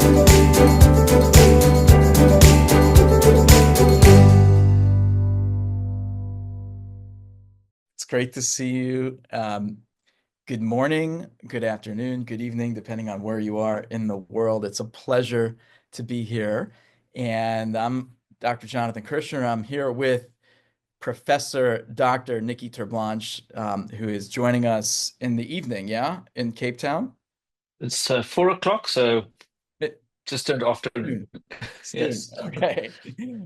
It's great to see you. Good morning, good afternoon, good evening, depending on where you are in the world. It's a pleasure to be here. And I'm Dr. Jonathan Kirschner. I'm here with Professor Dr. Nicky Terblanche, who is joining us in the evening, yeah, in Cape Town? It's 4 o'clock, so It- just turned afternoon. Soon, soon. Yes. Okay.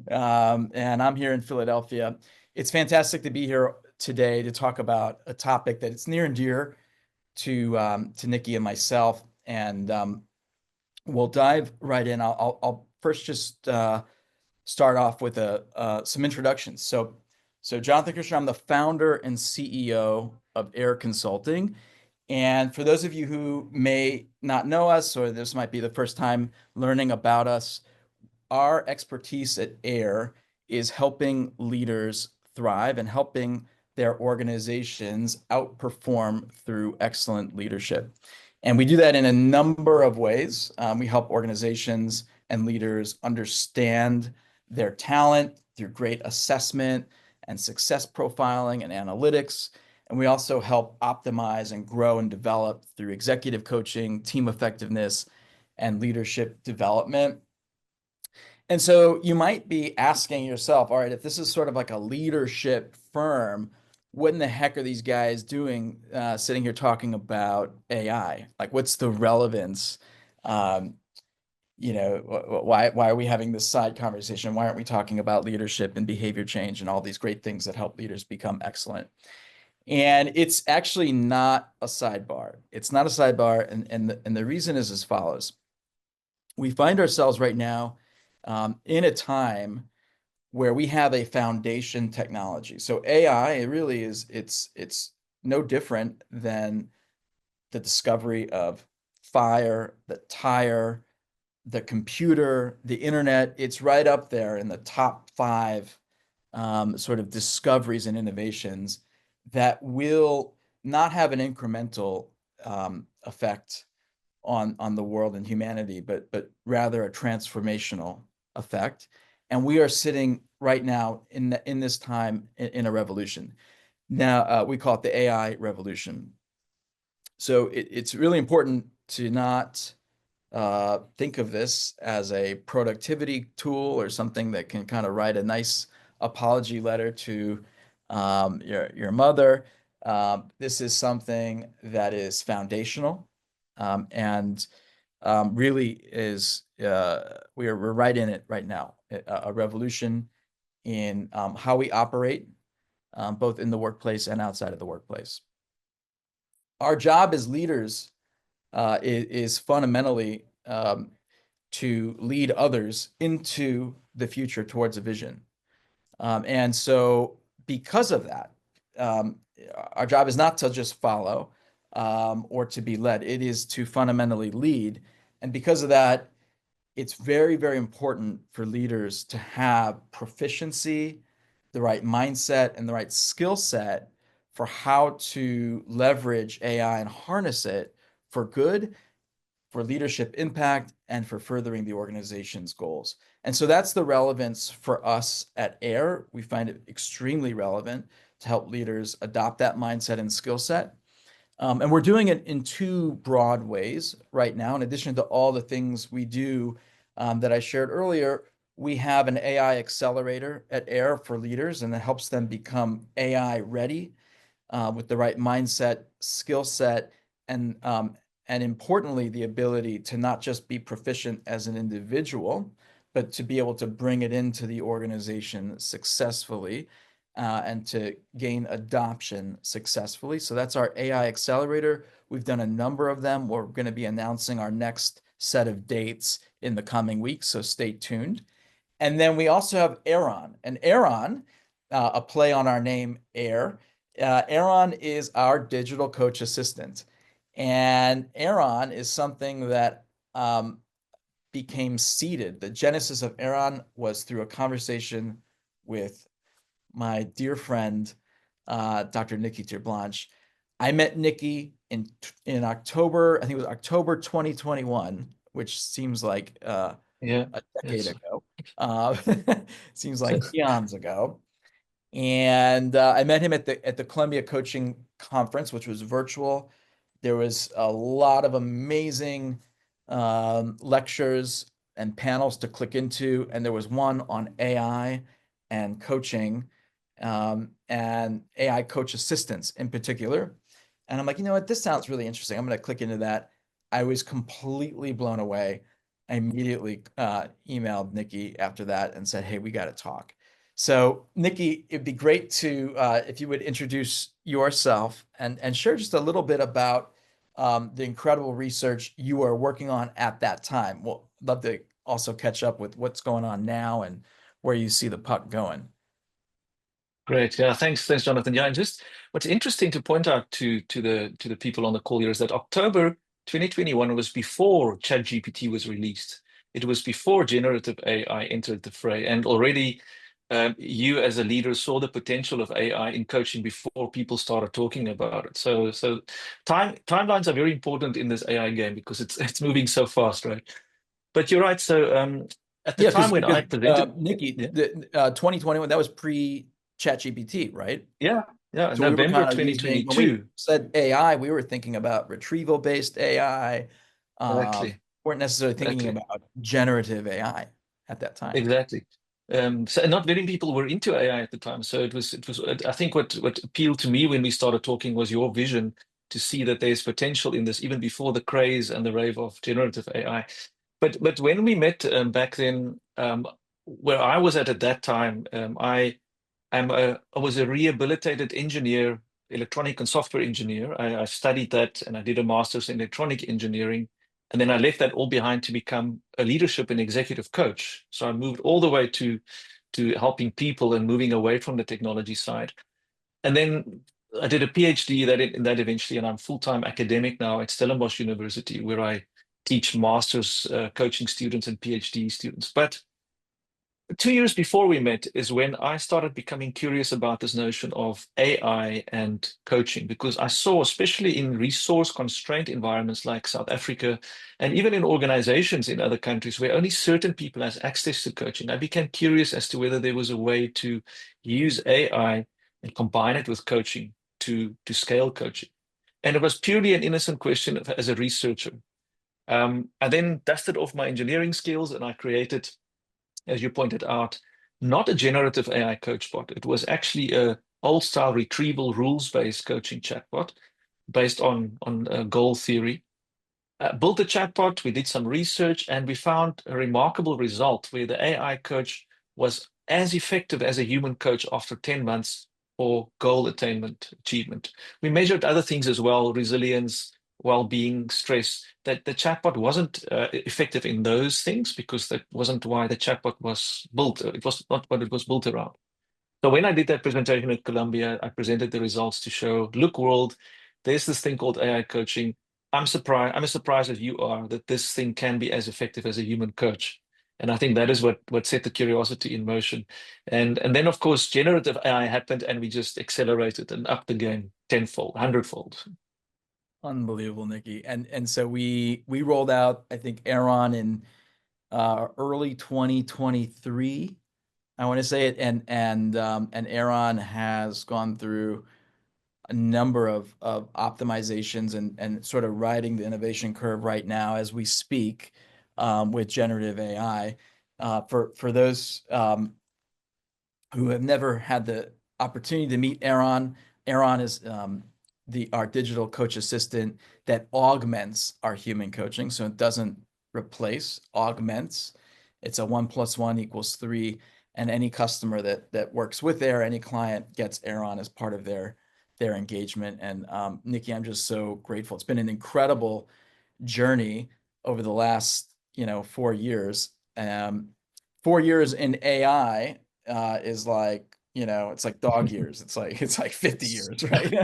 And I'm here in Philadelphia. It's fantastic to be here today to talk about a topic that it's near and dear to Nicky and myself, and we'll dive right in. I'll first just start off with some introductions. So Jonathan Kirshner, I'm the founder and CEO of AIIR Consulting. And for those of you who may not know us, or this might be the first time learning about us, our expertise at AIIR is helping leaders thrive and helping their organizations outperform through excellent leadership. And we do that in a number of ways. We help organizations and leaders understand their talent through great assessment and success profiling and analytics. And we also help optimize and grow and develop through executive coaching, team effectiveness, and leadership development. And so you might be asking yourself, all right, if this is sort of like a leadership firm, what in the heck are these guys doing sitting here talking about AI? Like, what's the relevance? Um, why are we having this side conversation? Why aren't we talking about leadership and behavior change and all these great things that help leaders become excellent? And it's actually not a sidebar. It's not a sidebar, and the reason is as follows. We find ourselves right now in a time where we have a foundation technology. So AI, it really is, it's no different than the discovery of fire, the tire, the computer, the internet. It's right up there in the top five sort of discoveries and innovations that will not have an incremental effect on the world and humanity, but rather a transformational effect. And we are sitting right now in this time in a revolution. Now we call it the AI revolution. So it's really important to not think of this as a productivity tool or something that can kind of write a nice apology letter to your mother. This is something that is foundational and really is we're right in it right now. A revolution in how we operate, both in the workplace and outside of the workplace. Our job as leaders is fundamentally to lead others into the future towards a vision. And so because of that, our job is not to just follow or to be led. It is to fundamentally lead. And because of that, it's very, very important for leaders to have proficiency, the right mindset, and the right skill set for how to leverage AI and harness it for good, for leadership impact, and for furthering the organization's goals. And so that's the relevance for us at AIIR. We find it extremely relevant to help leaders adopt that mindset and skill set. And we're doing it in two broad ways right now. In addition to all the things we do that I shared earlier, we have an AI accelerator at AIIR for leaders, and that helps them become AI ready with the right mindset, skill set, and importantly, the ability to not just be proficient as an individual, but to be able to bring it into the organization successfully and to gain adoption successfully. So that's our AI accelerator. We've done a number of them. We're going to be announcing our next set of dates in the coming weeks, so stay tuned. And then we also have AIIRon, and AIIRon, a play on our name AIIR. AIIRon is our digital coach assistant. And AIIRon is something that became seeded. The genesis of AIIRon was through a conversation with my dear friend, Dr. Nicky Terblanche. I met Nicky in October, I think it was October 2021, which seems like Yeah, a decade it's ago. Uh, seems like eons ago. And I met him at the Columbia Coaching Conference, which was virtual. There was a lot of amazing lectures and panels to click into, and there was one on AI and coaching, and AI coach assistants in particular. And I'm like, you know what, this sounds really interesting. I'm going to click into that. I was completely blown away. I immediately emailed Nicky after that and said, hey, we got to talk. So, Nicky, it'd be great to if you would introduce yourself and share just a little bit about the incredible research you were working on at that time. Well, love to also catch up with what's going on now and where you see the puck going. great. Yeah, thanks, Jonathan. Yeah, and just what's interesting to point out to the people on the call here is that October 2021 was before ChatGPT was released. It was before generative AI entered the fray, and already you as a leader saw the potential of AI in coaching before people started talking about it. So timelines are very important in this AI game because it's moving so fast, right? But you're right. So at the Yeah, time when I because presented, Nicky, yeah, the 2021, that was pre ChatGPT, right? yeah, yeah, So we were November kind of using, when we 2022. said AI, we were thinking about retrieval-based AI. Exactly, Weren't necessarily thinking exactly, about generative AI at that time. exactly. So not many people were into AI at the time. So it was. I think what appealed to me when we started talking was your vision to see that there's potential in this even before the craze and the rave of generative AI. But when we met back then, where I was at that time, I was a rehabilitated engineer, electronic and software engineer. I studied that and I did a master's in electronic engineering. And then I left that all behind to become a leadership and executive coach. So I moved all the way to helping people and moving away from the technology side. And then I did a PhD in that eventually, and I'm full-time academic now at Stellenbosch University, where I teach masters coaching students and PhD students. But 2 years before we met is when I started becoming curious about this notion of AI and coaching, because I saw, especially in resource constrained environments like South Africa, and even in organizations in other countries where only certain people has access to coaching, I became curious as to whether there was a way to use AI and combine it with coaching to scale coaching. And it was purely an innocent question as a researcher. I then dusted off my engineering skills and I created, as you pointed out, not a generative AI coach bot. It was actually a old style retrieval rules-based coaching chatbot based on goal theory. Built a chatbot, we did some research, and we found a remarkable result where the AI coach was as effective as a human coach after 10 months for goal achievement. We measured other things as well, resilience, well-being, stress, that the chatbot wasn't effective in those things because that wasn't why the chatbot was built. It was not what it was built around. So when I did that presentation at Columbia, I presented the results to show, look, world, there's this thing called AI coaching. I'm surprised. I'm as surprised as you are that this thing can be as effective as a human coach. And I think that is what set the curiosity in motion. And then of course generative AI happened and we just accelerated and upped the game tenfold, hundredfold. Unbelievable, Nicky. And so we rolled out, I think, Aaron in early 2023. I want to say it, and Aaron has gone through a number of optimizations and sort of riding the innovation curve right now as we speak with generative AI. For those who have never had the opportunity to meet Aaron, Aaron is our digital coach assistant that augments our human coaching. So it doesn't replace, augments. It's a 1+1 = 3. And any customer that works with Aaron, any client gets Aaron as part of their engagement. And Nicky, I'm just so grateful. It's been an incredible journey over the last 4 years. 4 years in AI is like, it's like dog years. It's like 50 years, right?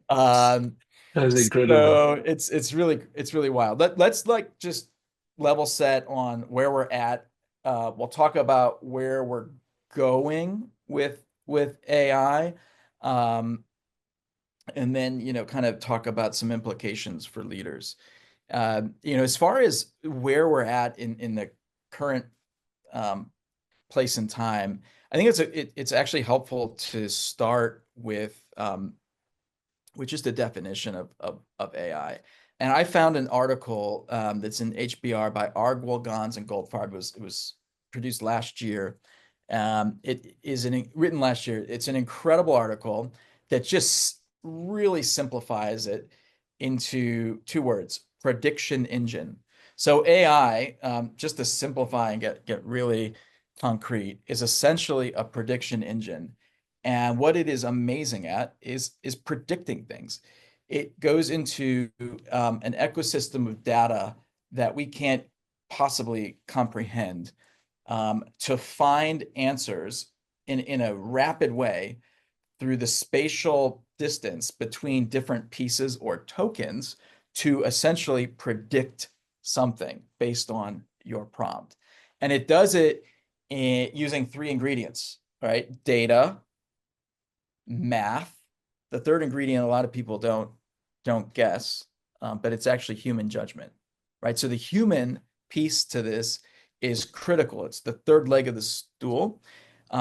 um, That was incredible. so it's really wild. Let's like just level set on where we're at. We'll talk about where we're going with AI. Um, and then kind of talk about some implications for leaders. As far as where we're at in the current um, place and time, I think it's actually helpful to start with just a definition of AI. And I found an article that's in HBR by Arguel, Gans, and Goldfarb. It was produced last year. It is written last year. It's an incredible article that just really simplifies it into two words: prediction engine. So AI, just to simplify and get really concrete, is essentially a prediction engine. And what it is amazing at is predicting things. It goes into an ecosystem of data that we can't possibly comprehend to find answers in a rapid way through the spatial distance between different pieces or tokens to essentially predict something based on your prompt. And it does it using three ingredients, right? Data, math. The third ingredient, a lot of people don't guess, but it's actually human judgment, right? So the human piece to this is critical. It's the third leg of the stool.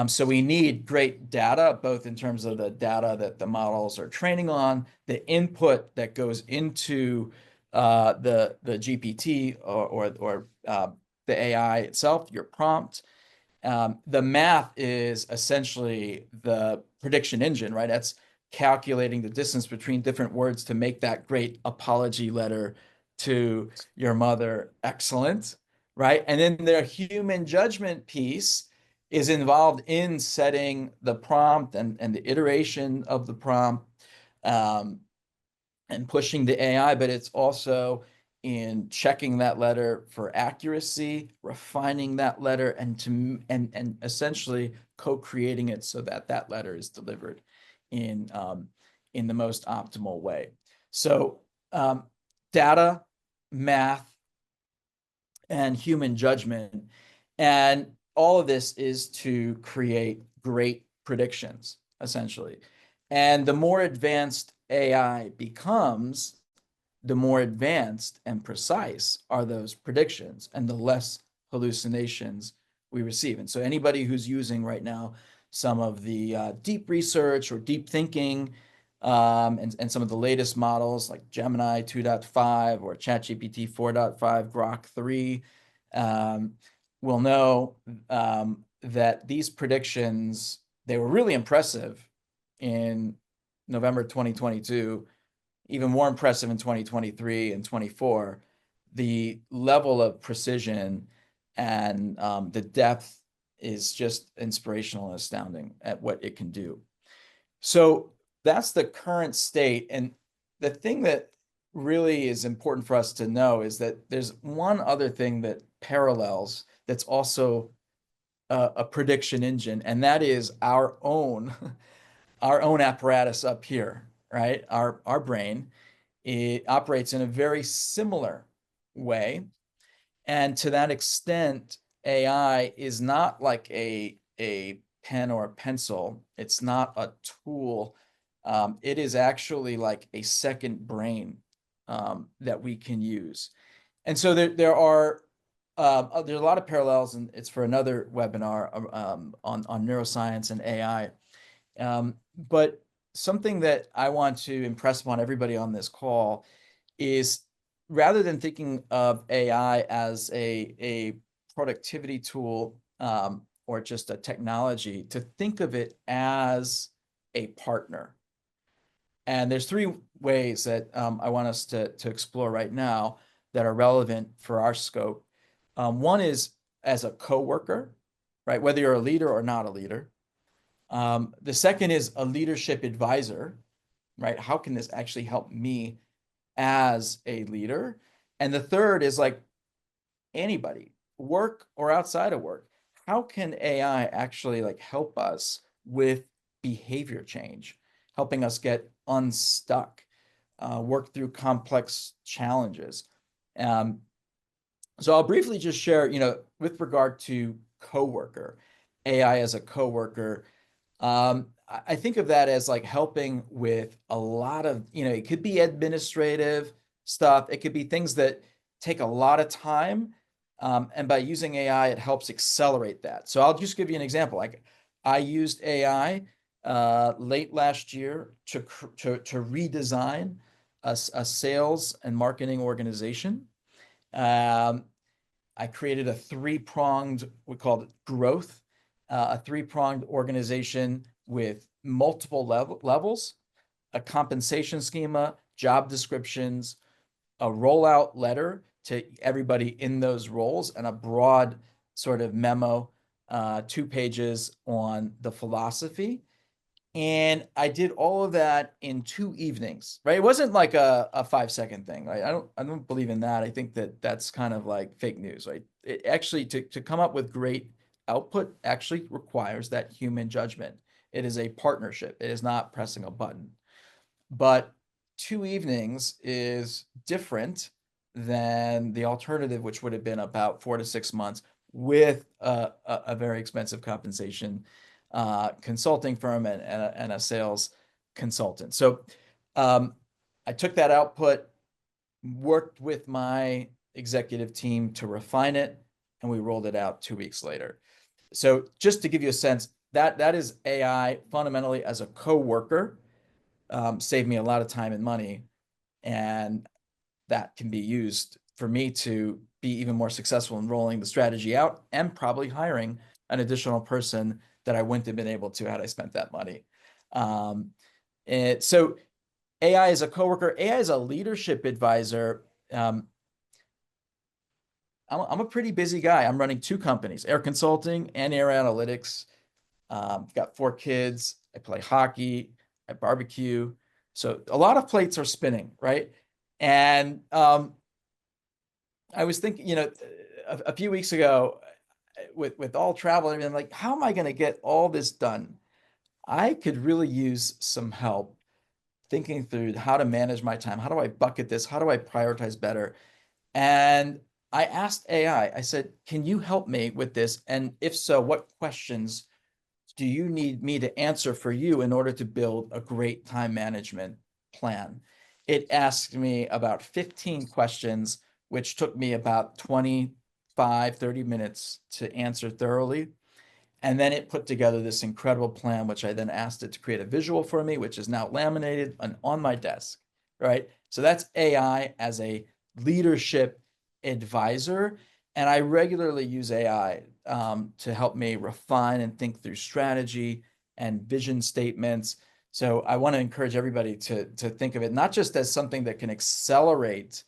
So we need great data, both in terms of the data that the models are training on, the input that goes into the GPT or the AI itself, your prompt. The math is essentially the prediction engine, right? That's calculating the distance between different words to make that great apology letter to your mother excellent, right? And then their human judgment piece is involved in setting the prompt and the iteration of the prompt um, and pushing the AI, but it's also in checking that letter for accuracy, refining that letter, and essentially co-creating it so that that letter is delivered in the most optimal way. So data, math, and human judgment, and all of this is to create great predictions, essentially. And the more advanced AI becomes, the more advanced and precise are those predictions and the less hallucinations we receive. And so anybody who's using right now some of the deep research or deep thinking and some of the latest models like Gemini 2.5 or ChatGPT 4.5, Grok 3 will know that these predictions, they were really impressive in November 2022, even more impressive in 2023 and 24. The level of precision and the depth is just inspirational and astounding at what it can do. So that's the current state. And the thing that really is important for us to know is that there's one other thing that parallels that's also a prediction engine, and that is our own apparatus up here, right? Our brain. It operates in a very similar way. And to that extent, AI is not like a pen or a pencil. It's not a tool. It is actually like a second brain that we can use. And so there's a lot of parallels, and it's for another webinar on neuroscience and AI. But something that I want to impress upon everybody on this call is, rather than thinking of AI as a productivity tool or just a technology, to think of it as a partner. And there's three ways that I want us to explore right now that are relevant for our scope. One is as a coworker, right? Whether you're a leader or not a leader. The second is a leadership advisor, right? How can this actually help me as a leader? And the third is like anybody, work or outside of work. How can AI actually like help us with behavior change, helping us get unstuck, work through complex challenges? So I'll briefly just share, with regard to coworker, AI as a coworker. I think of that as like helping with a lot of, it could be administrative, stuff. It could be things that take a lot of time. And by using AI, it helps accelerate that. So I'll just give you an example. Like I used AI late last year to redesign a sales and marketing organization. I created a three-pronged, we called it growth, a three-pronged organization with multiple levels, a compensation schema, job descriptions, a rollout letter to everybody in those roles, and a broad sort of memo, 2 pages on the philosophy. And I did all of that in 2 evenings, right? It wasn't like a 5-second thing, right? I don't believe in that. I think that that's kind of like fake news, right? It actually, to come up with great output actually requires that human judgment. It is a partnership. It is not pressing a button. But 2 evenings is different than the alternative, which would have been about 4 to 6 months with a very expensive compensation consulting firm and a sales consultant. So I took that output, worked with my executive team to refine it, and we rolled it out 2 weeks later. So just to give you a sense, that is AI fundamentally as a co-worker, saved me a lot of time and money, and that can be used for me to be even more successful in rolling the strategy out and probably hiring an additional person that I wouldn't have been able to had I spent that money. So AI is a coworker, AI is a leadership advisor. I'm a pretty busy guy. I'm running 2 companies, AIIR Consulting and AIIR Analytics. I've got 4 kids. I play hockey. I barbecue. So a lot of plates are spinning, right? And I was thinking, a few weeks ago, with all travel and everything, like, how am I going to get all this done? I could really use some help thinking through how to manage my time. How do I bucket this? How do I prioritize better? And I asked AI, I said, can you help me with this? And if so, what questions do you need me to answer for you in order to build a great time management plan? It asked me about 15 questions, which took me about 25, 30 minutes to answer thoroughly. And then it put together this incredible plan, which I then asked it to create a visual for me, which is now laminated and on my desk, right? So that's AI as a leadership advisor. And I regularly use AI to help me refine and think through strategy and vision statements. So I want to encourage everybody to think of it not just as something that can accelerate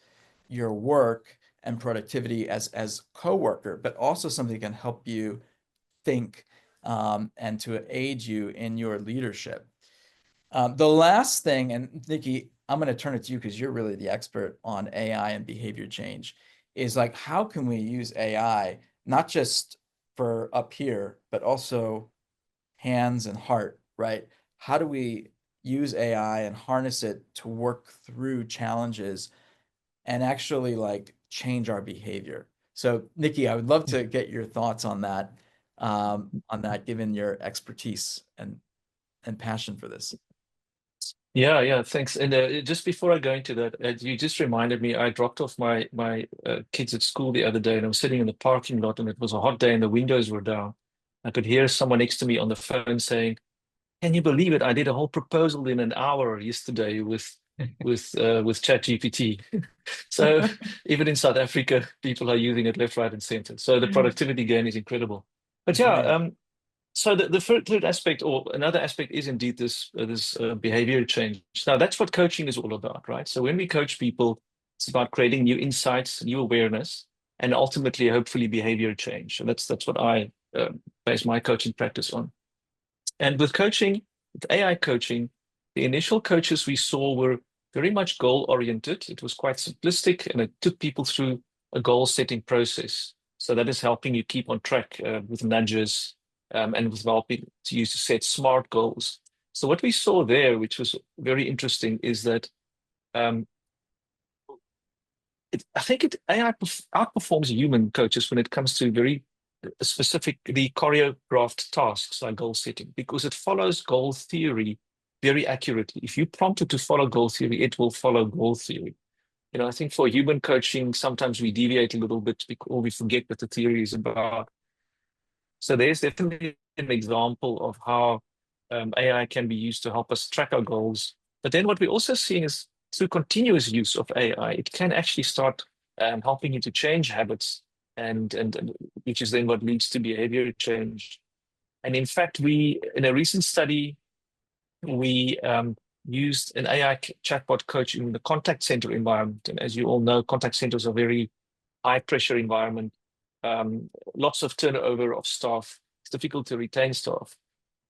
your work and productivity as coworker, but also something that can help you think and to aid you in your leadership. The last thing, and Nicky, I'm going to turn it to you because you're really the expert on AI and behavior change, is like, how can we use AI not just for up here, but also hands and heart, right? How do we use AI and harness it to work through challenges and actually like change our behavior? So, Nicky, I would love to get your thoughts on that, given your expertise and passion for this. Yeah, thanks. And just before I go into that, you just reminded me, I dropped off my kids at school the other day, and I was sitting in the parking lot, and it was a hot day, and the windows were down. I could hear someone next to me on the phone saying, "Can you believe it? I did a whole proposal in an hour yesterday with ChatGPT." So even in South Africa, people are using it left, right, and center. So the productivity gain is incredible. But That's yeah, right. so the third aspect, or another aspect, is indeed this behavior change. Now that's what coaching is all about, right? So when we coach people, it's about creating new insights, new awareness, and ultimately, hopefully, behavior change. And that's what I base my coaching practice on. And with coaching, with AI coaching, the initial coaches we saw were very much goal oriented. It was quite simplistic, and it took people through a goal setting process. So that is helping you keep on track with nudges and with helping to use to set smart goals. So what we saw there, which was very interesting, is that I think AI outperforms human coaches when it comes to very specifically choreographed tasks like goal setting, because it follows goal theory very accurately. If you prompt it to follow goal theory, it will follow goal theory. I think for human coaching, sometimes we deviate a little bit or we forget what the theory is about. So there's definitely an example of how AI can be used to help us track our goals. But then what we're also seeing is through continuous use of AI, it can actually start helping you to change habits, and which is then what leads to behavior change. And in fact, in a recent study, we used an AI chatbot coach in the contact center environment. And as you all know, contact centers are very high pressure environment, lots of turnover of staff. It's difficult to retain staff.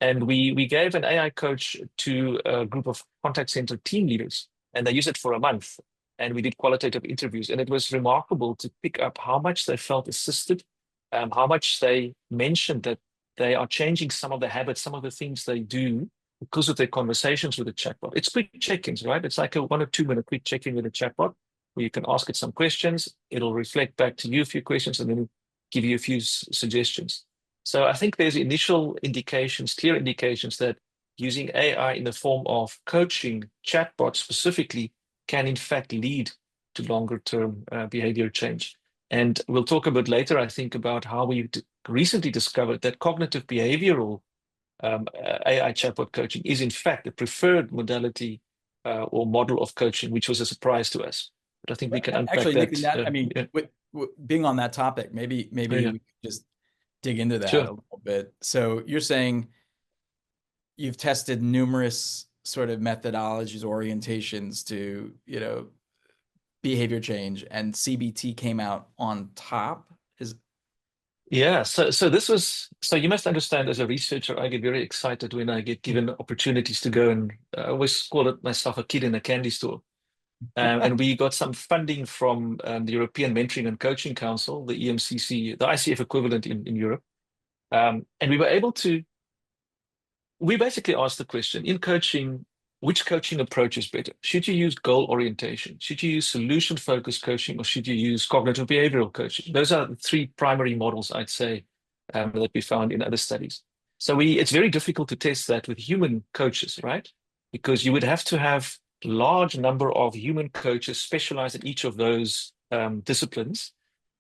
And we gave an AI coach to a group of contact center team leaders, and they used it for a month. And we did qualitative interviews, and it was remarkable to pick up how much they felt assisted, how much they mentioned that they are changing some of the habits, some of the things they do because of their conversations with the chatbot. It's quick check-ins, right? It's like a 1 or 2 minute quick check-in with a chatbot where you can ask it some questions. It'll reflect back to you a few questions and then give you a few suggestions. So I think there's initial indications, clear indications that using AI in the form of coaching chatbots specifically can in fact lead to longer term behavior change. And we'll talk a bit later, I think, about how we recently discovered that cognitive behavioral AI chatbot coaching is in fact the preferred modality or model of coaching, which was a surprise to us. But I think we can unpack Actually, that. Nick, I mean, Yeah. with being on that topic, maybe Yeah. we could just dig into that Sure. a little bit. So you're saying you've tested numerous sort of methodologies, orientations to, behavior change, and CBT came out on top. Yeah, so you must understand, as a researcher, I get very excited when I get given opportunities to go, and I always call it myself a kid in a candy store. And we got some funding from the European Mentoring and Coaching Council, the EMCC, the ICF equivalent in Europe. And we basically asked the question in coaching, which coaching approach is better? Should you use goal orientation? Should you use solution focused coaching, or should you use cognitive behavioral coaching? Those are the 3 primary models, I'd say, that we found in other studies. So it's very difficult to test that with human coaches, right? Because you would have to have large number of human coaches specialized in each of those disciplines.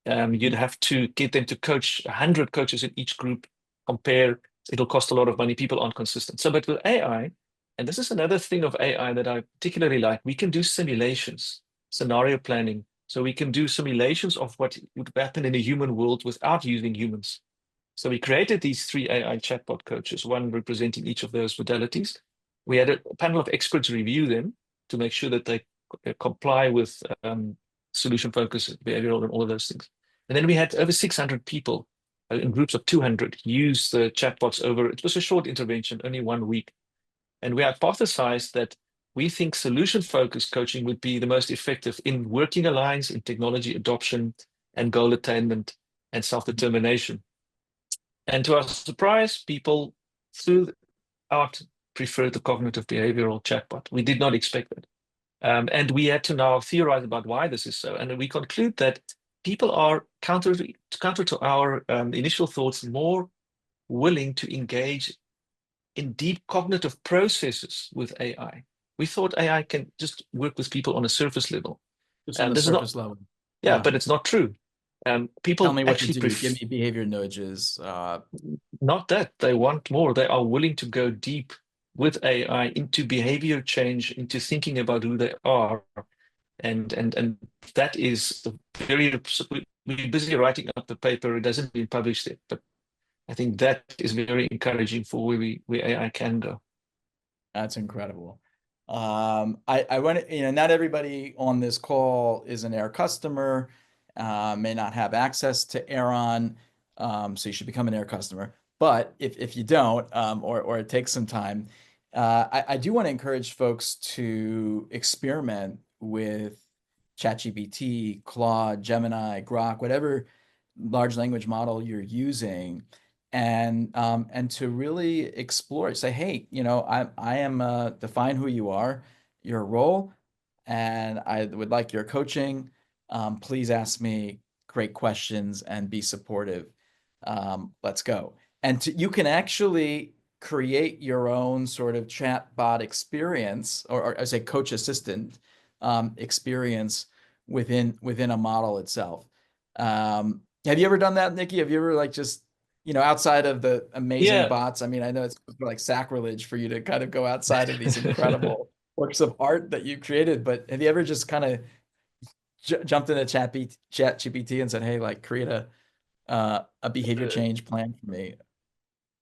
You'd have to get them to coach 100 coaches in each group, compare. It'll cost a lot of money. People aren't consistent. So, but with AI, and this is another thing of AI that I particularly like, we can do simulations, scenario planning. So we can do simulations of what would happen in a human world without using humans. So we created these 3 AI chatbot coaches, one representing each of those modalities. We had a panel of experts review them to make sure that they comply with solution focus, behavioral, and all of those things. And then we had over 600 people in groups of 200 use the chatbots over, it was a short intervention, only 1 week. And we hypothesized that we think solution-focused coaching would be the most effective in working alliance, in technology adoption, and goal attainment, and self-determination. And to our surprise, people throughout preferred the cognitive behavioral chatbot. We did not expect that. And we had to now theorize about why this is so. And we conclude that people are, counter to our initial thoughts, more willing to engage in deep cognitive processes with AI. We thought AI can just work with people on a surface level. Just on the this surface is level. Yeah, but it's not true. People Tell me what to actually do. Give me behavior nudges. not that they want more. They are willing to go deep with AI into behavior change, into thinking about who they are, and that is very. We're busy writing up the paper. It hasn't been published yet, but I think that is very encouraging for where AI can go. That's incredible. I want to, not everybody on this call is an AIR customer, may not have access to Aaron, so you should become an AIR customer. But if you don't, or it takes some time, I do want to encourage folks to experiment with ChatGPT, Claude, Gemini, Grok, whatever large language model you're using, and to really explore it. Say, hey, I am define who you are, your role, and I would like your coaching. Please ask me great questions and be supportive. Let's go. And you can actually create your own sort of chat bot experience, or as a coach assistant experience within a model itself. Have you ever done that, Nicky? Have you ever like just, outside of the amazing Yeah. bots? I mean, I know it's like sacrilege for you to kind of go outside of these incredible works of art that you created, but have you ever just kind of jumped into Chat GPT and said, "Hey, like create a behavior change plan for me"?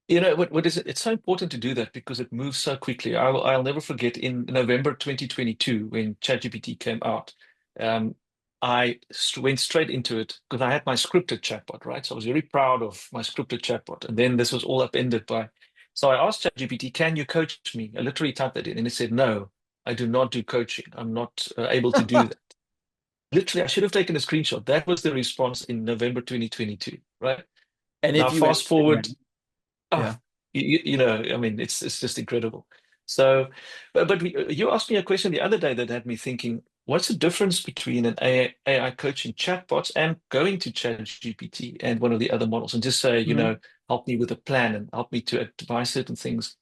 What is it? It's so important to do that because it moves so quickly. I'll never forget in November 2022 when ChatGPT came out. Um, went straight into it because I had my scripted chatbot, right? So I was very proud of my scripted chatbot. And then this was all upended by. So I asked ChatGPT, "Can you coach me?" I literally typed that in, and it said, "No, I do not do coaching. I'm not able to do that." Literally, I should have taken a screenshot. That was the response in November 2022, right? And Now if you had, fast forward. yeah. Ah, I mean, it's just incredible. So, you asked me a question the other day that had me thinking, what's the difference between an AI coaching chatbot and going to ChatGPT and one of the other models and just say, Mhm. help me with a plan and help me to advise certain things.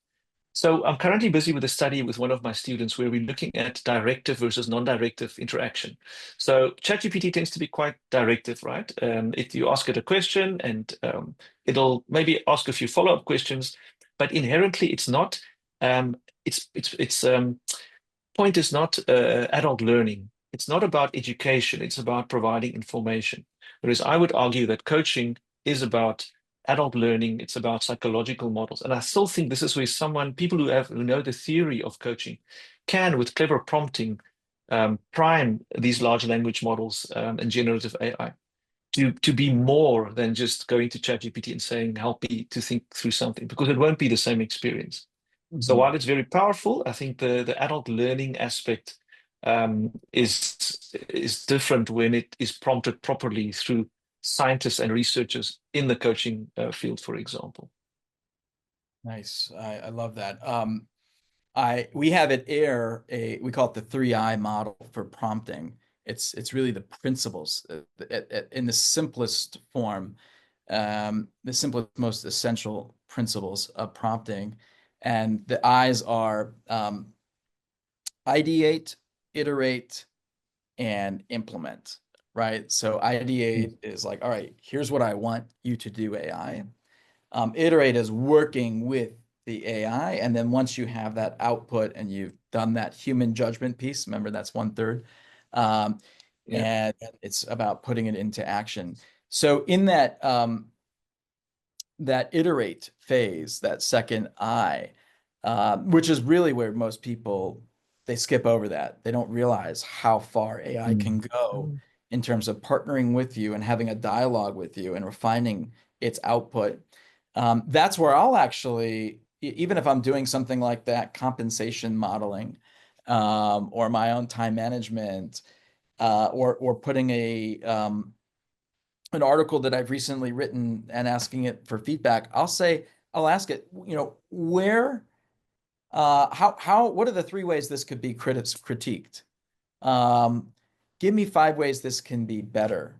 So I'm currently busy with a study with one of my students where we're looking at directive versus non-directive interaction. So ChatGPT tends to be quite directive, right? If you ask it a question and it'll maybe ask a few follow-up questions, but inherently it's not. Its point is not adult learning. It's not about education. It's about providing information. Whereas I would argue that coaching is about adult learning. It's about psychological models. And I still think this is where people who know the theory of coaching can, with clever prompting, prime these large language models and generative AI to be more than just going to ChatGPT and saying, help me to think through something, because it won't be the same experience. So Mhm. while it's very powerful, I think the adult learning aspect is different when it is prompted properly through scientists and researchers in the coaching field, for example. Nice. I love that. We have at AIR we call it the 3I model for prompting. It's really the principles in the simplest form, the simplest, most essential principles of prompting. And the I's are ideate, iterate, and implement, right? So Mm. ideate is like, all right, here's what I want you to do, AI. Iterate is working with the AI. And then once you have that output and you've done that human judgment piece, remember that's 1/3. Um, Yeah. and it's about putting it into action. So in that iterate phase, that second I, which is really where most people they skip over that. They don't realize how far AI can Mm. go Mm. in terms of partnering with you and having a dialogue with you and refining its output. That's where I'll actually, even if I'm doing something like that, compensation modeling, or my own time management, or putting an article that I've recently written and asking it for feedback, I'll ask it, where, what are the 3 ways this could be critiqued? Um, Give me 5 ways this can be better.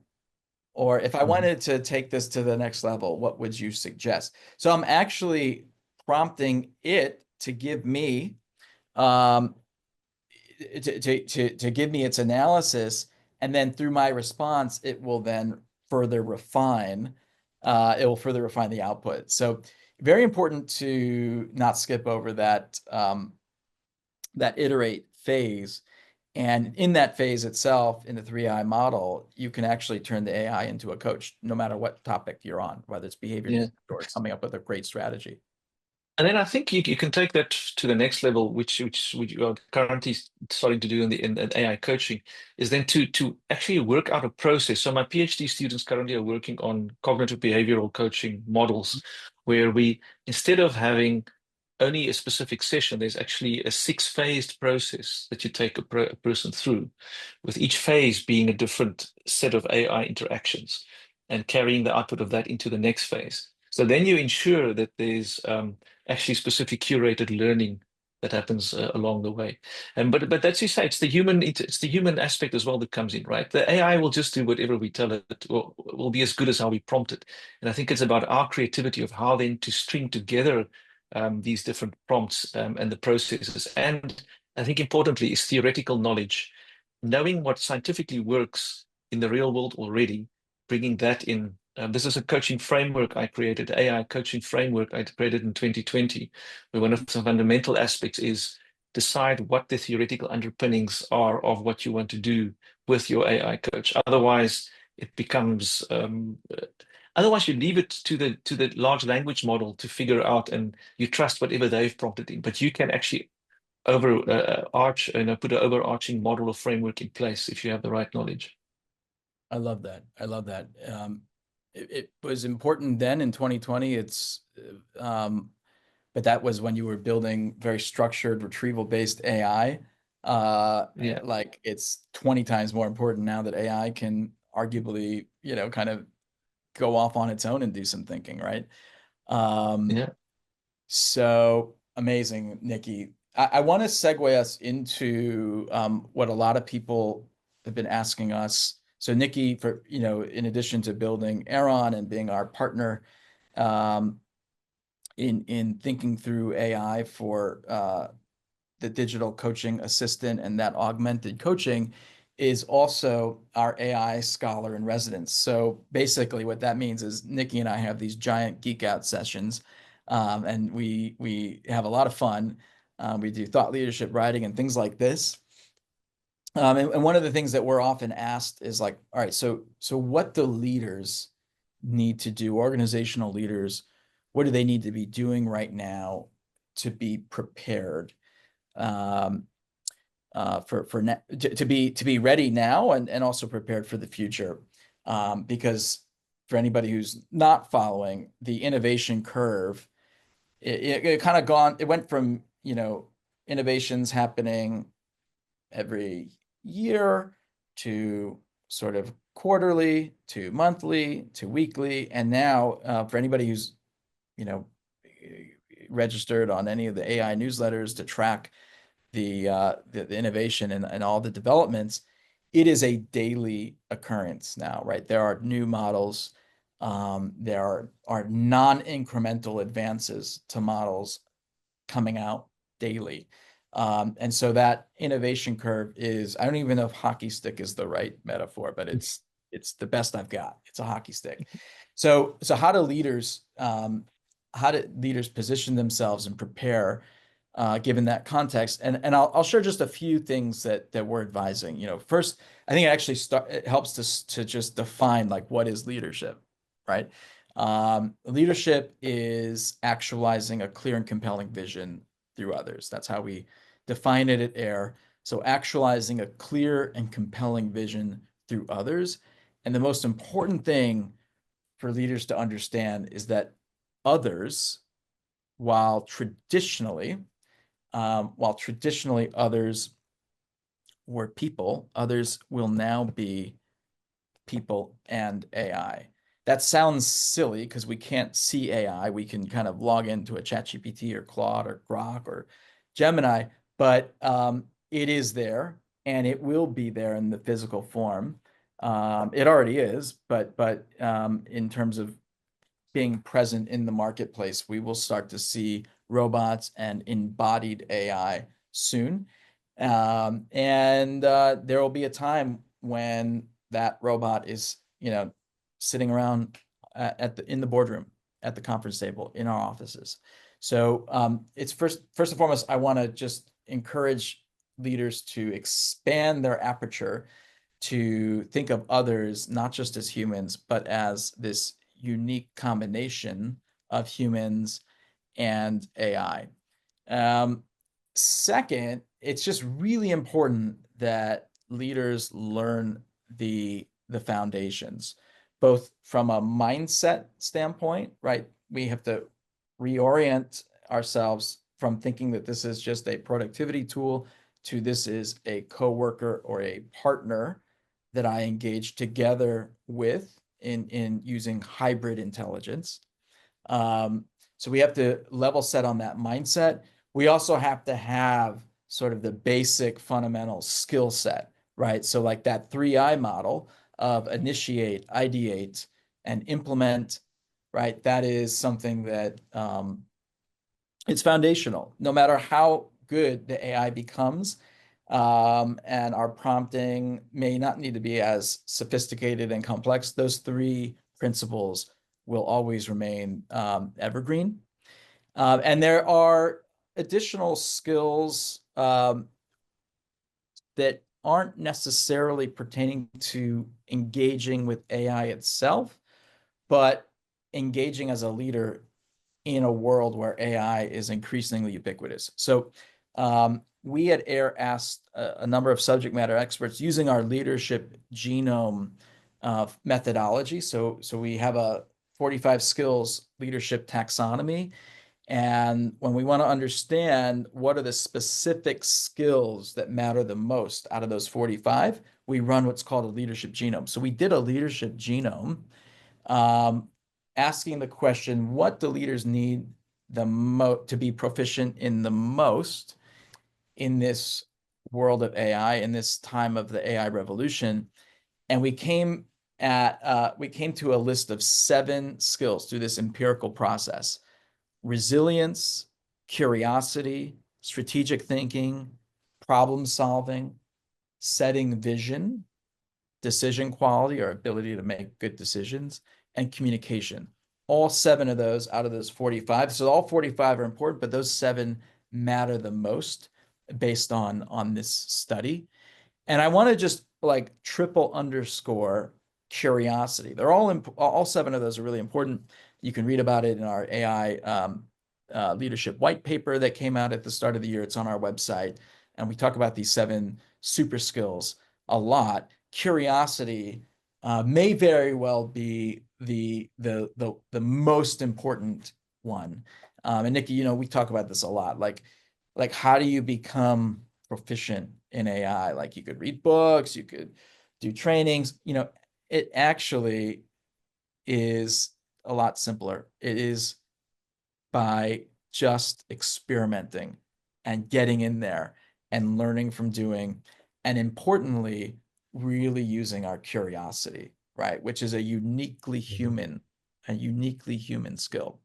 Or if I Mm. wanted to take this to the next level, what would you suggest? So I'm actually prompting it to give me um, to give me its analysis, and then through my response, further refine it will further refine the output. So very important to not skip over that iterate phase. And in that phase itself, in the 3I model, you can actually turn the AI into a coach, no matter what topic you're on, whether it's behavior Yeah. change or coming up with a great strategy. And then I think you can take that to the next level, which we are currently starting to do in AI coaching, is then to actually work out a process. So my PhD students currently are working on cognitive behavioral coaching models, where we, instead of having only a specific session, there's actually a 6-phased process that you take a person through, with each phase being a different set of AI interactions and carrying the output of that into the next phase. So then you ensure that there's actually specific curated learning that happens along the way. And but that's, you say, it's the human aspect as well that comes in, right? The AI will just do whatever we tell it, or will be as good as how we prompt it. And I think it's about our creativity of how then to string together these different prompts and the processes. And I think importantly is theoretical knowledge, knowing what scientifically works in the real world already, bringing that in. This is a coaching framework I created, AI coaching framework I created in 2020, where one of the fundamental aspects is decide what the theoretical underpinnings are of what you want to do with your AI coach. Otherwise, it becomes otherwise you leave it to the large language model to figure out, and you trust whatever they've prompted in. But you can actually put an overarching model or framework in place if you have the right knowledge. I love that. I love that. It was important then in 2020. But that was when you were building very structured retrieval-based AI. Yeah, Like it's 20 times more important now that AI can arguably, kind of go off on its own and do some thinking, right? Um, yeah. so amazing, Nicky. I want to segue us into what a lot of people have been asking us. So Nicky, in addition to building Aaron and being our partner, um, in thinking through AI for the digital coaching assistant and that augmented coaching, is also our AI scholar in residence. So basically what that means is Nicky and I have these giant geek out sessions, and we have a lot of fun. We do thought leadership writing and things like this. And one of the things that we're often asked is like, all right, so what do leaders need to do, organizational leaders, what do they need to be doing right now to be prepared, um, to be ready now and also prepared for the future? Because for anybody who's not following the innovation curve, it kind of gone, it went from, innovations happening every year to sort of quarterly to monthly to weekly. And now, for anybody who's, you know, registered on any of the AI newsletters to track the innovation and all the developments, it is a daily occurrence now, right? There are new models. There are non-incremental advances to models coming out daily. And so that innovation curve is, I don't even know if hockey stick is the right metaphor, but it's the best I've got. It's a hockey stick. So how do leaders position themselves and prepare, given that context? And I'll share just a few things that we're advising. First, I think it helps to just define like what is leadership, right? Leadership is actualizing a clear and compelling vision through others. That's how we define it at AIIR. So actualizing a clear and compelling vision through others. And the most important thing for leaders to understand is that others, while traditionally others were people, others will now be people and AI. That sounds silly because we can't see AI. We can kind of log into a ChatGPT or Claude or Grok or Gemini, but it is there and it will be there in the physical form. It already is, but in terms of being present in the marketplace, we will start to see robots and embodied AI soon. And there will be a time when that robot is, sitting around in the boardroom, at the conference table, in our offices. So it's first and foremost, I want to just encourage leaders to expand their aperture to think of others not just as humans, but as this unique combination of humans and AI. Second, it's just really important that leaders learn the foundations, both from a mindset standpoint, right? We have to reorient ourselves from thinking that this is just a productivity tool to this is a coworker or a partner that I engage together with in using hybrid intelligence. So we have to level set on that mindset. We also have to have sort of the basic fundamental skill set, right? So like that 3I model of initiate, ideate, and implement, right? That is something that it's foundational. No matter how good the AI becomes, And our prompting may not need to be as sophisticated and complex. Those three principles will always remain evergreen. And there are additional skills that aren't necessarily pertaining to engaging with AI itself, but engaging as a leader in a world where AI is increasingly ubiquitous. So we at AIIR asked a number of subject matter experts using our leadership genome methodology. So we have a 45 skills leadership taxonomy. And when we want to understand what are the specific skills that matter the most out of those 45, we run what's called a leadership genome. So we did a leadership genome asking the question, what do leaders need to be proficient in the most in this world of AI, in this time of the AI revolution? And we came to a list of 7 skills through this empirical process: resilience, curiosity, strategic thinking, problem solving, setting vision, decision quality or ability to make good decisions, and communication. All 7 of those out of those 45. So all 45 are important, but those 7 matter the most based on this study. And I want to just like triple underscore curiosity. They're all 7 of those are really important. You can read about it in our AI leadership white paper that came out at the start of the year. It's on our website. And we talk about these 7 super skills a lot. Curiosity may very well be the most important one. And Nicky, we talk about this a lot. Like how do you become proficient in AI? Like you could read books, you could do trainings. It actually is a lot simpler. It is by just experimenting and getting in there and learning from doing, and importantly, really using our curiosity, right? Which is a uniquely human skill.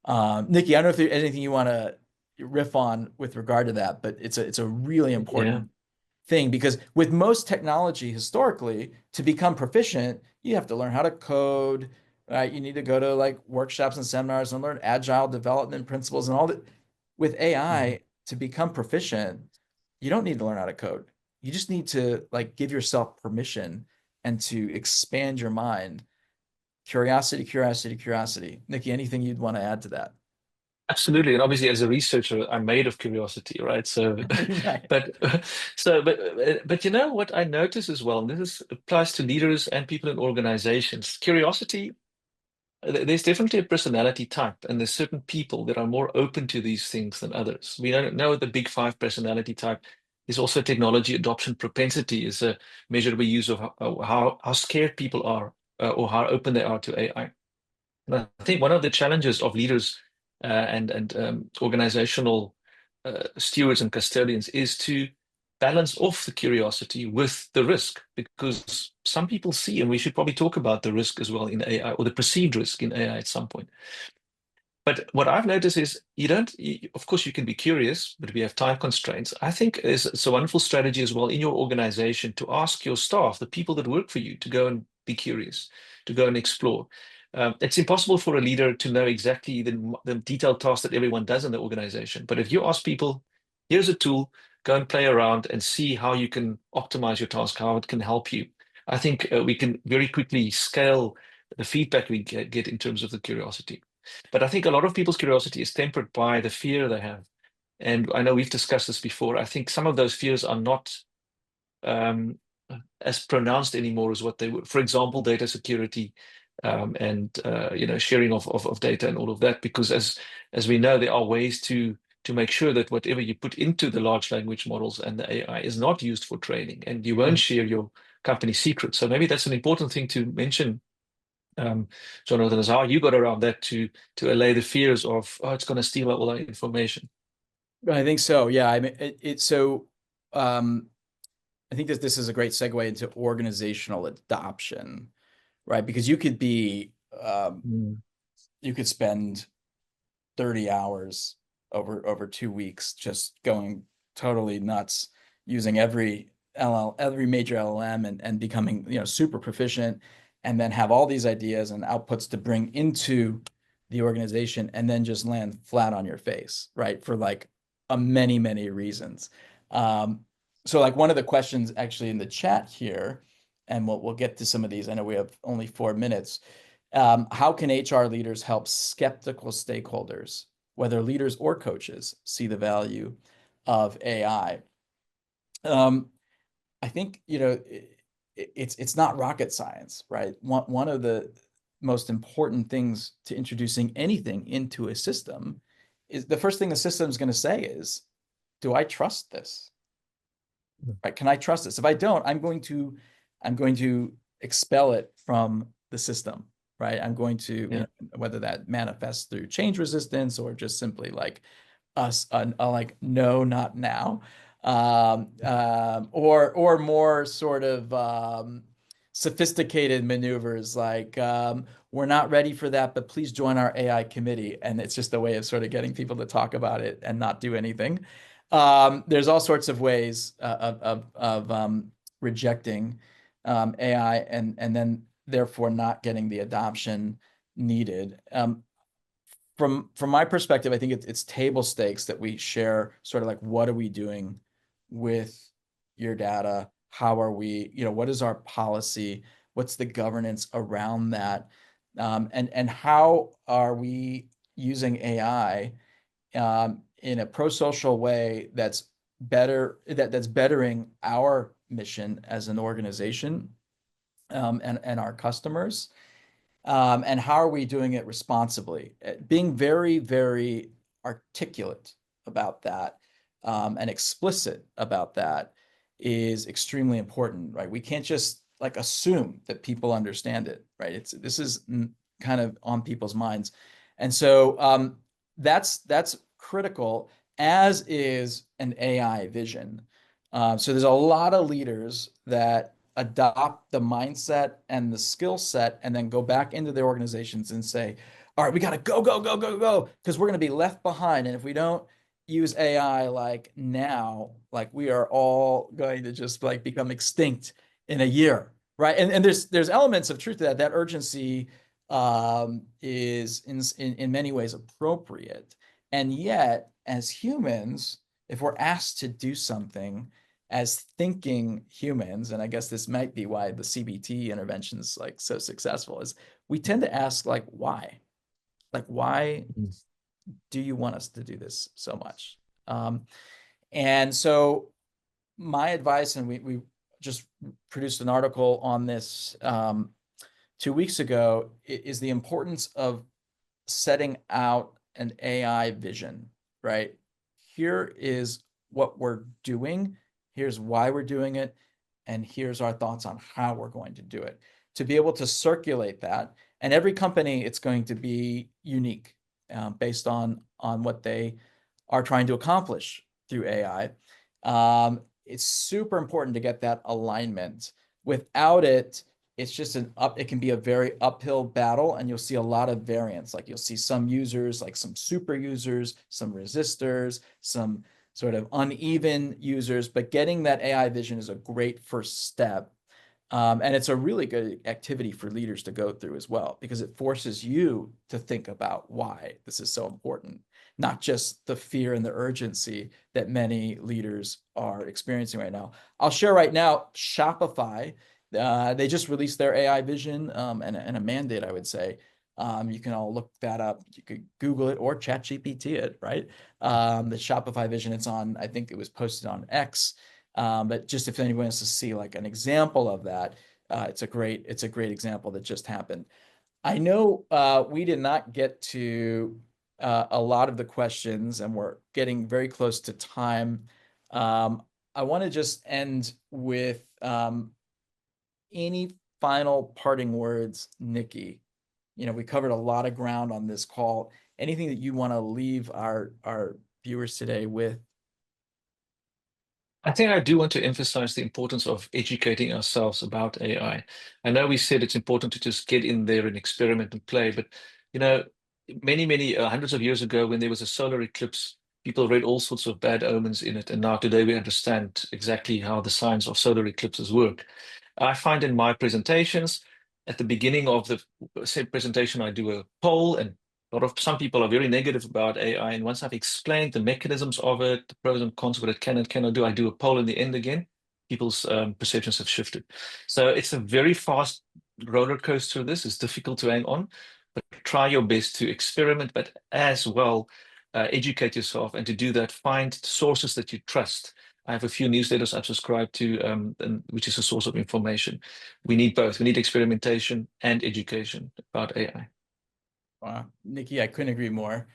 Nicky, I don't know if there's anything you want to riff on with regard to that, but it's a really important thing, because with most technology historically, to become proficient, you have to learn how to code, right? You need to go to like workshops and seminars and learn agile development principles and all that. With AI, to become proficient, you don't need to learn how to code. You just need to like give yourself permission and to expand your mind. Curiosity, curiosity, curiosity. Nicky, anything you'd want to add to that? Absolutely, and obviously, as a researcher, I'm made of curiosity, right? So, Right. but but what I notice as well, and this applies to leaders and people in organizations. Curiosity, there's definitely a personality type, and there's certain people that are more open to these things than others. We don't know the big 5 personality type. There's also technology adoption propensity is a measure we use of how scared people are or how open they are to AI. And I think one of the challenges of leaders and organizational stewards and custodians is to balance off the curiosity with the risk, because some people see, and we should probably talk about the risk as well in AI, or the perceived risk in AI at some point. But what I've noticed is of course, you can be curious, but we have time constraints. I think it's a wonderful strategy as well in your organization to ask your staff, the people that work for you, to go and be curious, to go and explore. It's impossible for a leader to know exactly the detailed tasks that everyone does in the organization. But if you ask people, here's a tool, go and play around and see how you can optimize your task, how it can help you. I think we can very quickly scale the feedback we get in terms of the curiosity. But I think a lot of people's curiosity is tempered by the fear they have. And I know we've discussed this before. I think some of those fears are not um, as pronounced anymore as what they were. For example, data security and sharing of data and all of that. Because as we know, there are ways to make sure that whatever you put into the large language models and the AI is not used for training, and you won't share your company secrets. So maybe that's an important thing to mention, Jonathan, is how you got around that to allay the fears of, oh, it's going to steal all that information. I think so. Yeah. I mean, um, I think that this is a great segue into organizational adoption, right? Because Mm. you could spend 30 hours over 2 weeks just going totally nuts using every major LLM and becoming, super proficient, and then have all these ideas and outputs to bring into the organization and then just land flat on your face, right? For like many, many reasons. So like one of the questions actually in the chat here, and we'll get to some of these. I know we have only 4 minutes. How can HR leaders help skeptical stakeholders, whether leaders or coaches, see the value of AI? I think, it's not rocket science, right? One of the most important things to introducing anything into a system is the first thing the system is going to say is, do I trust this? Right? Can I trust this? If I don't, I'm going to expel it from the system, right? I'm going to, Yeah. whether that manifests through change resistance or just simply like like no, not now, or more sort of sophisticated maneuvers like we're not ready for that, but please join our AI committee, and it's just a way of sort of getting people to talk about it and not do anything. There's all sorts of ways of rejecting AI and then therefore not getting the adoption needed. From my perspective, I think it's table stakes that we share sort of like, what are we doing with your data? How are we, what is our policy? What's the governance around that? And how are we using AI in a pro-social way that's that's bettering our mission as an organization, and our customers? And how are we doing it responsibly? Being very, very articulate about that, and explicit about that is extremely important, right? We can't just like assume that people understand it, right? This is kind of on people's minds. And so that's critical, as is an AI vision. So there's a lot of leaders that adopt the mindset and the skill set and then go back into their organizations and say, all right, we got to go, go, go, go, go, because we're going to be left behind. And if we don't use AI like now, like we are all going to just like become extinct in a year, right? And there's elements of truth to that. That urgency is in many ways appropriate. And yet, as humans, if we're asked to do something, as thinking humans, and I guess this might be why the CBT intervention's like so successful, is we tend to ask like, why? Like, why do you want us to do this so much? And so my advice, and we just produced an article on this 2 weeks ago, is the importance of setting out an AI vision, right? Here is what we're doing. Here's why we're doing it. And here's our thoughts on how we're going to do it. To be able to circulate that. And every company, it's going to be unique based on what they are trying to accomplish through AI. It's super important to get that alignment. Without it, it's just it can be a very uphill battle, and you'll see a lot of variance. Like you'll see some users, like some super users, some resistors, some sort of uneven users, but getting that AI vision is a great first step. And it's a really good activity for leaders to go through as well, because it forces you to think about why this is so important, not just the fear and the urgency that many leaders are experiencing right now. I'll share right now, Shopify, they just released their AI vision and a mandate, I would say. You can all look that up. You could Google it or ChatGPT it, right? The Shopify vision, it's on, I think it was posted on X. But just if anyone wants to see like an example of that, it's a great example that just happened. I know we did not get to a lot of the questions, and we're getting very close to time. I want to just end with any final parting words, Nicky. We covered a lot of ground on this call. Anything that you want to leave our viewers today with? I think I do want to emphasize the importance of educating ourselves about AI. I know we said it's important to just get in there and experiment and play, but many, many hundreds of years ago, when there was a solar eclipse, People read all sorts of bad omens in it, and now today we understand exactly how the science of solar eclipses work. I find in my presentations, at the beginning of the said presentation, I do a poll, and some people are very negative about AI. And once I've explained the mechanisms of it, the pros and cons, what it can and cannot do, I do a poll in the end again. People's perceptions have shifted. So it's a very fast roller coaster. This is difficult to hang on, but try your best to experiment, but as well educate yourself. And to do that, find sources that you trust. I have a few newsletters I've subscribed to, which is a source of information. We need both. We need experimentation and education about AI. Wow, Nicky, I couldn't agree more.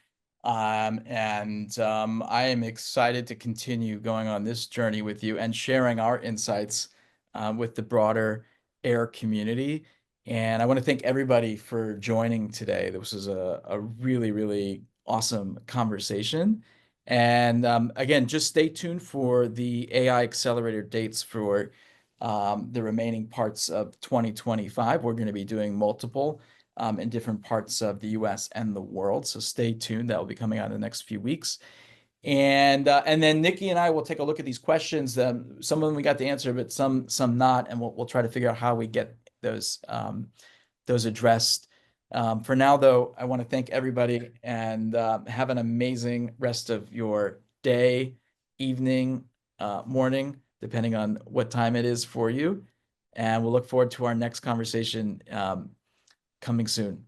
I am excited to continue going on this journey with you and sharing our insights with the broader AIR community. And I want to thank everybody for joining today. This was a really, really awesome conversation. And again, just stay tuned for the AI Accelerator dates for the remaining parts of 2025. We're going to be doing multiple in different parts of the US and the world. So stay tuned. That will be coming out in the next few weeks. And then Nicky and I will take a look at these questions. Some of them we got to answer, but some not, and we'll try to figure out how we get those addressed. For now, though, I want to thank everybody and have an amazing rest of your day, evening, morning, depending on what time it is for you. And we'll look forward to our next conversation coming soon.